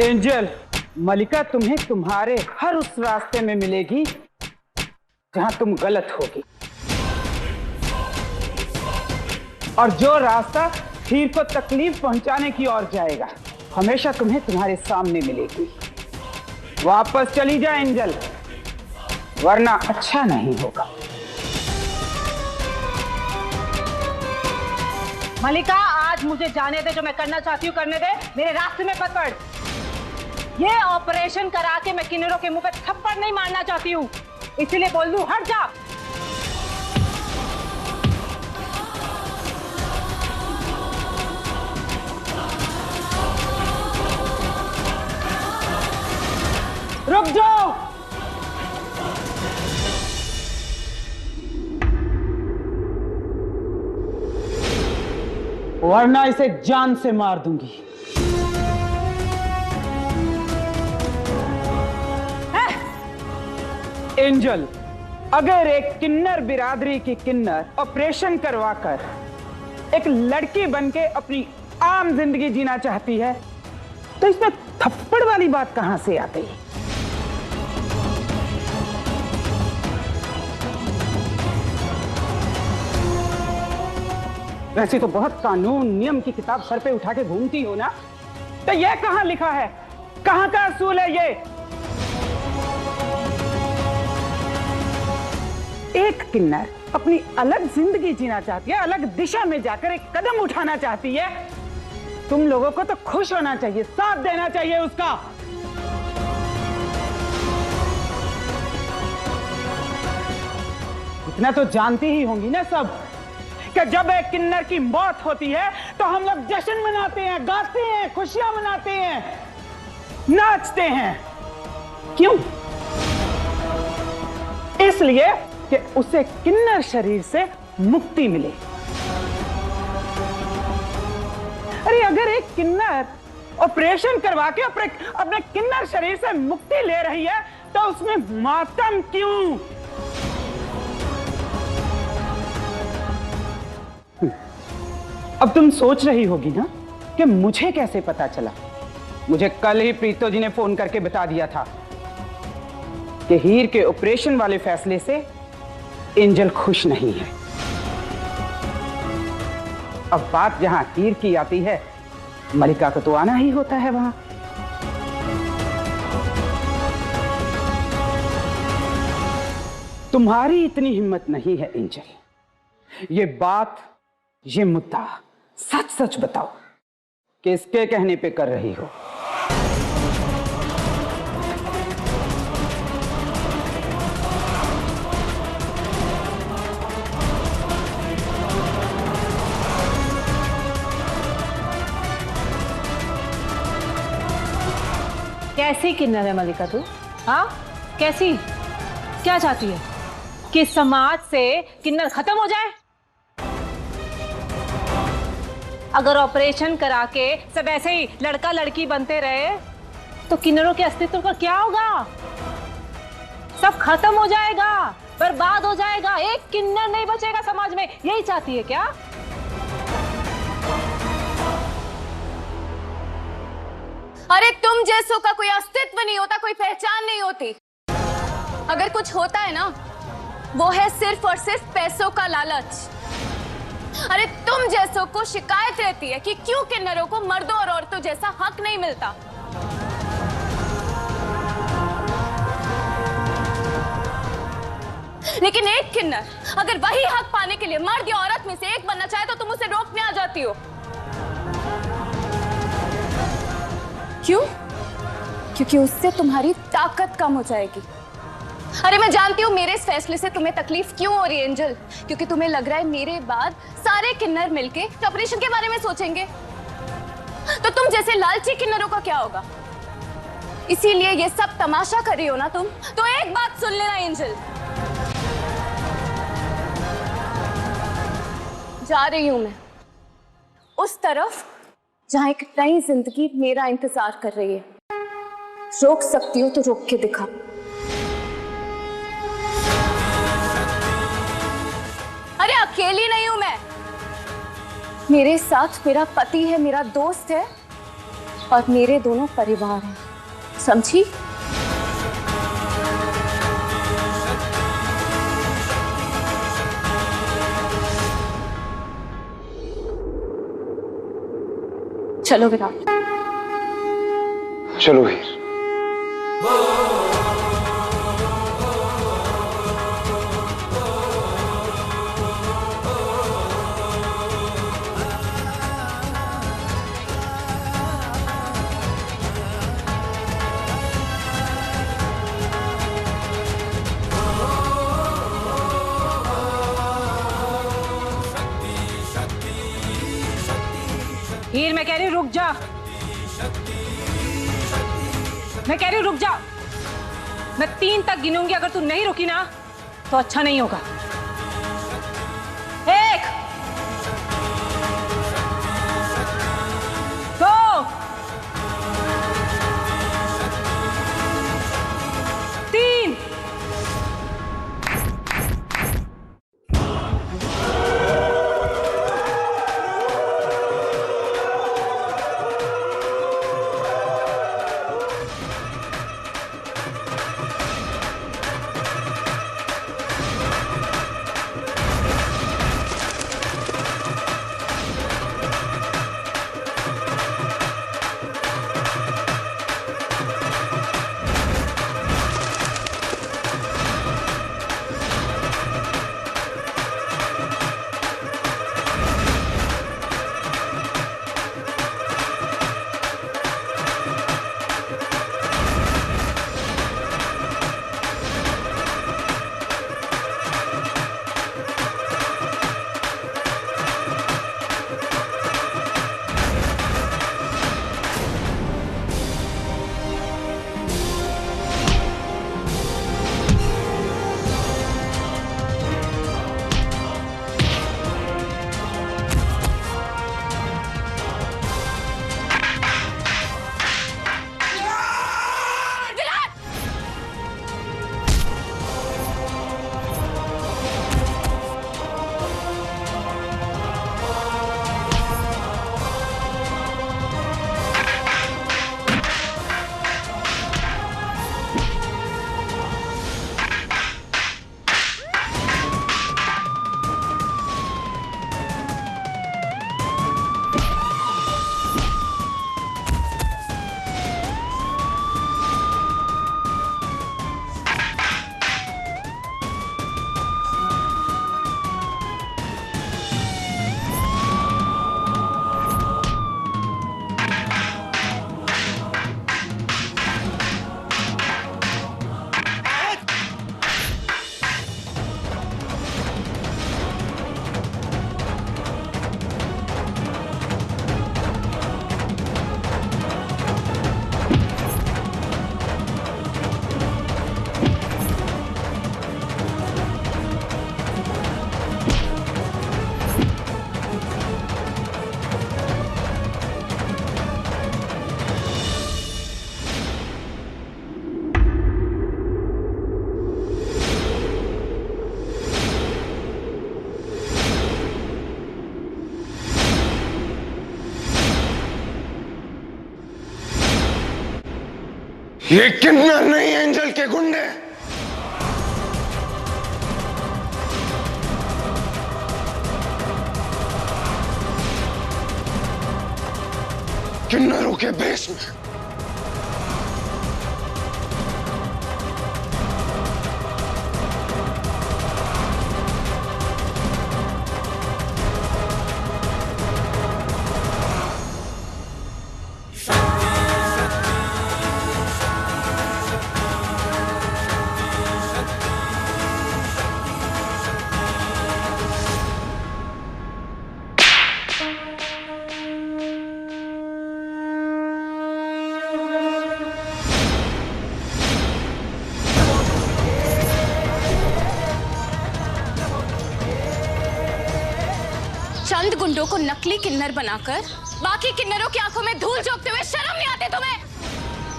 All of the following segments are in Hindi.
एंजल, मलिका तुम्हें तुम्हारे हर उस रास्ते में मिलेगी जहां तुम गलत होगी, और जो रास्ता हीर को तकलीफ पहुंचाने की ओर जाएगा हमेशा तुम्हें तुम्हारे सामने मिलेगी। वापस चली जा एंजल, वरना अच्छा नहीं होगा। मलिका, आज मुझे जाने दे, जो मैं करना चाहती हूँ करने दे। मेरे रास्ते में मत पड़। ये ऑपरेशन करा के मैं किन्नरों के मुंह पे थप्पड़ नहीं मारना चाहती हूँ, इसीलिए बोल दूं हट जा। रुक जाओ। वरना इसे जान से मार दूंगी। एंजल, अगर एक किन्नर बिरादरी की किन्नर ऑपरेशन करवाकर एक लड़की बनके अपनी आम जिंदगी जीना चाहती है तो इसमें थप्पड़ वाली बात कहां से आ गई? वैसे तो बहुत कानून नियम की किताब सर पे उठा के घूमती हो ना, तो यह कहां लिखा है? कहां का असूल है ये? एक किन्नर अपनी अलग जिंदगी जीना चाहती है, अलग दिशा में जाकर एक कदम उठाना चाहती है। तुम लोगों को तो खुश होना चाहिए, साथ देना चाहिए उसका। इतना तो जानती ही होंगी ना सब कि जब एक किन्नर की मौत होती है तो हम लोग जश्न मनाते हैं, गाते हैं, खुशियां मनाते हैं, नाचते हैं। क्यों? इसलिए कि उसे किन्नर शरीर से मुक्ति मिले। अरे अगर एक किन्नर ऑपरेशन करवा के अपने किन्नर शरीर से मुक्ति ले रही है तो उसमें मातम क्यों? अब तुम सोच रही होगी ना कि मुझे कैसे पता चला। मुझे कल ही प्रीतो जी ने फोन करके बता दिया था कि हीर के ऑपरेशन वाले फैसले से एंजल खुश नहीं है। अब बात जहां हीर की आती है, मलिका को तो आना ही होता है वहां। तुम्हारी इतनी हिम्मत नहीं है एंजल। ये बात, ये मुद्दा सच सच बताओ, किसके कहने पे कर रही हो? कैसी किन्नर है मलिका तू? हाँ, कैसी? क्या चाहती है कि समाज से किन्नर खत्म हो जाए? अगर ऑपरेशन करा के सब ऐसे ही लड़का लड़की बनते रहे तो किन्नरों के अस्तित्व का क्या होगा? सब खत्म हो जाएगा, बर्बाद हो जाएगा, एक किन्नर नहीं बचेगा समाज में। यही चाहती है क्या? अरे तुम जैसों का कोई अस्तित्व नहीं होता, कोई पहचान नहीं होती। अगर कुछ होता है ना, वो है सिर्फ और सिर्फ पैसों का लालच। अरे तुम जैसों को शिकायत रहती है कि क्यों किन्नरों को मर्दों और औरतों जैसा हक नहीं मिलता। लेकिन एक किन्नर अगर वही हक पाने के लिए मर्द या औरत में से एक बनना चाहे तो तुम उसे रोकने आ जाती हो। क्यों? क्योंकि उससे तुम्हारी ताकत कम हो जाएगी। अरे मैं जानती हूँ मेरे इस फैसले से तुम्हें तकलीफ क्यों हो रही है एंजल, क्योंकि तुम्हें लग रहा है मेरे बाद सारे किन्नर मिलके ऑपरेशन के बारे में सोचेंगे, तो तुम जैसे लालची किन्नरों का क्या होगा? इसीलिए ये सब तमाशा कर रही हो ना तुम? तो एक बात सुन लेना एंजल, जा रही हूं मैं उस तरफ जहां एक नई जिंदगी मेरा इंतजार कर रही है। रोक सकती हो तो रोक के दिखा। अरे अकेली नहीं हूं मैं, मेरे साथ मेरा पति है, मेरा दोस्त है, और मेरे दोनों परिवार हैं, समझी? चलो विराट। चलो हीर। हीर, मैं कह रही हूँ रुक जा। मैं कह रही हूँ रुक जा। मैं 3 तक गिनूंगी, अगर तू नहीं रुकी ना तो अच्छा नहीं होगा। 1 2 3। ये किन्नर नहीं, एंजल के गुंडे। किन्नरों के भेष में। चंद गुंडों को नकली किन्नर बनाकर बाकी किन्नरों की आंखों में धूल झोंकते हुए शर्म नहीं आते तुम्हें?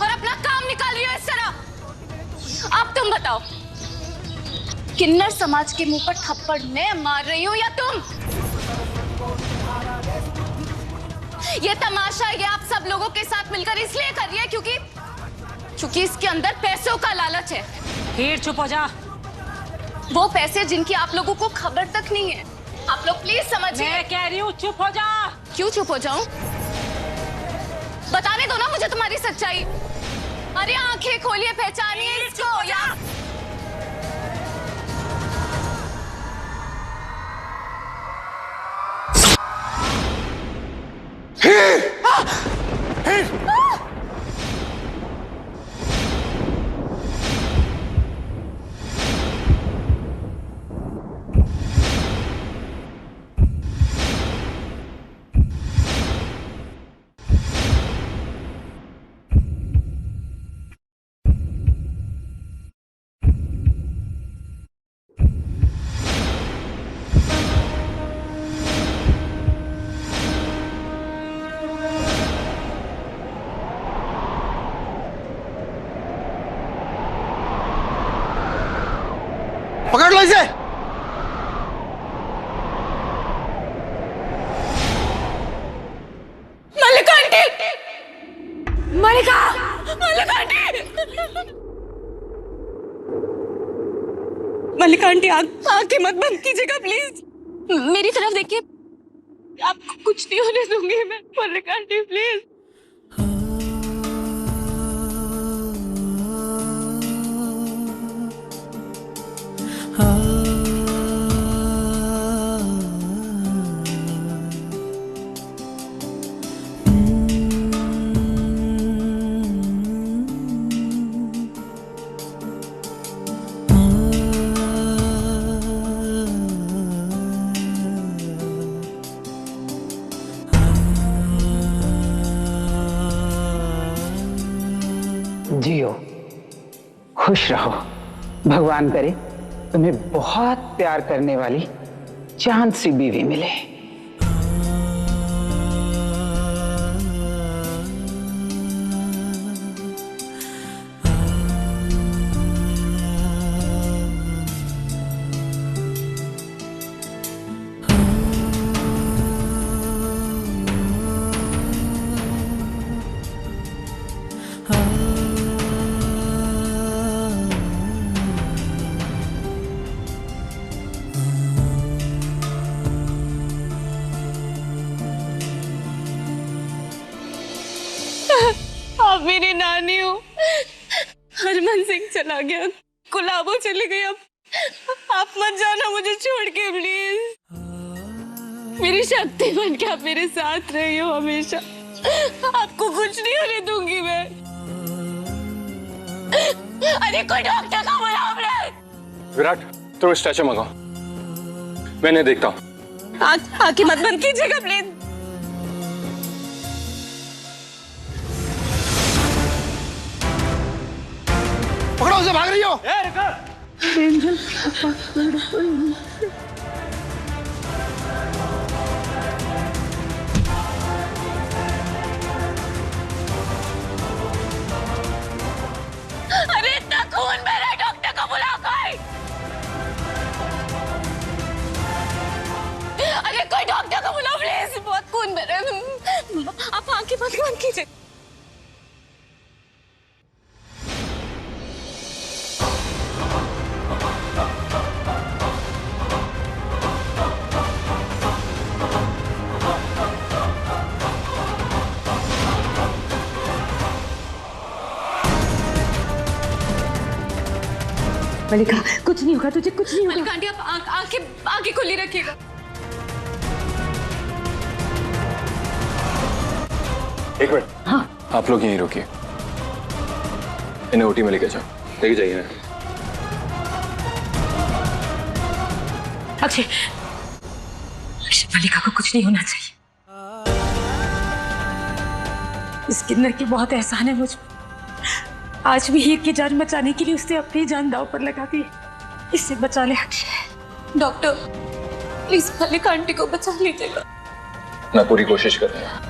और अपना काम निकाल रही हो इस तरह। अब तुम बताओ, किन्नर समाज के मुंह पर थप्पड़ मैं मार रही हूं या तुम? ये तमाशा ये आप सब लोगों के साथ मिलकर इसलिए कर रही है क्योंकि इसके अंदर पैसों का लालच है। हीर चुप हो जा। वो पैसे जिनकी आप लोगों को खबर तक नहीं है। आप लोग प्लीज समझिए। मैं कह रही हूँ चुप हो जा। क्यों चुप हो जाऊं? बताने दो ना मुझे तुम्हारी सच्चाई। अरे आंखें खोलिए, पहचानिए इसको। या पकड़ लो इसे। मल्लिका आंटी, मल्लिका, मल्लिका आंटी, मल्लिका आंटी आंखें मत बंद कीजिएगा प्लीज। मेरी तरफ देखिए, आपको कुछ नहीं होने दूंगी मैं। मल्लिका आंटी प्लीज। जियो, खुश रहो। भगवान करे तुम्हें बहुत प्यार करने वाली चांद सी बीवी मिले। आप मेरी नानी हो। हरमन सिंह चला गया, गुलाबो चली गई। अब आप मत जाना मुझे छोड़ के प्लीज। मेरी शक्ति बन के आप मेरे साथ रही हो हमेशा। आपको कुछ नहीं होने दूंगी मैं। अरे कोई डॉक्टर का बुलाओ प्लीज। विराट, तुम स्ट्रेचर मंगाओ, मैं नहीं देखता हूँ। आंखें मत बंद कीजिएगा प्लीज। पकड़ो उसे, भाग रही हो। एंजल, अरे इतना खून बह रहा है, डॉक्टर को बुलाओ कोई। अरे कोई डॉक्टर को बुलाओ प्लीज, बहुत खून बह रहा है। आप आंखें बंद कीजिए। मल्लिका, कुछ नहीं होगा तुझे, कुछ नहीं होगा। मल्लिका आंटी आप आंखें खुली रखिएगा। एक मिनट। हाँ। आप लोग यहीं रुकिए, इन्हें ओटी में लेके जाओ। लेके जाइए। अक्षय, मल्लिका को कुछ नहीं होना चाहिए। इस किन्नर की बहुत एहसान है मुझ पर। आज भी हीर की जान बचाने के लिए उसने अपनी जान दांव पर लगा दी। इससे बचा ले Akshay. Doctor please Mallika aunty को बचा लीजिएगा। मैं पूरी कोशिश कर रहा हूँ।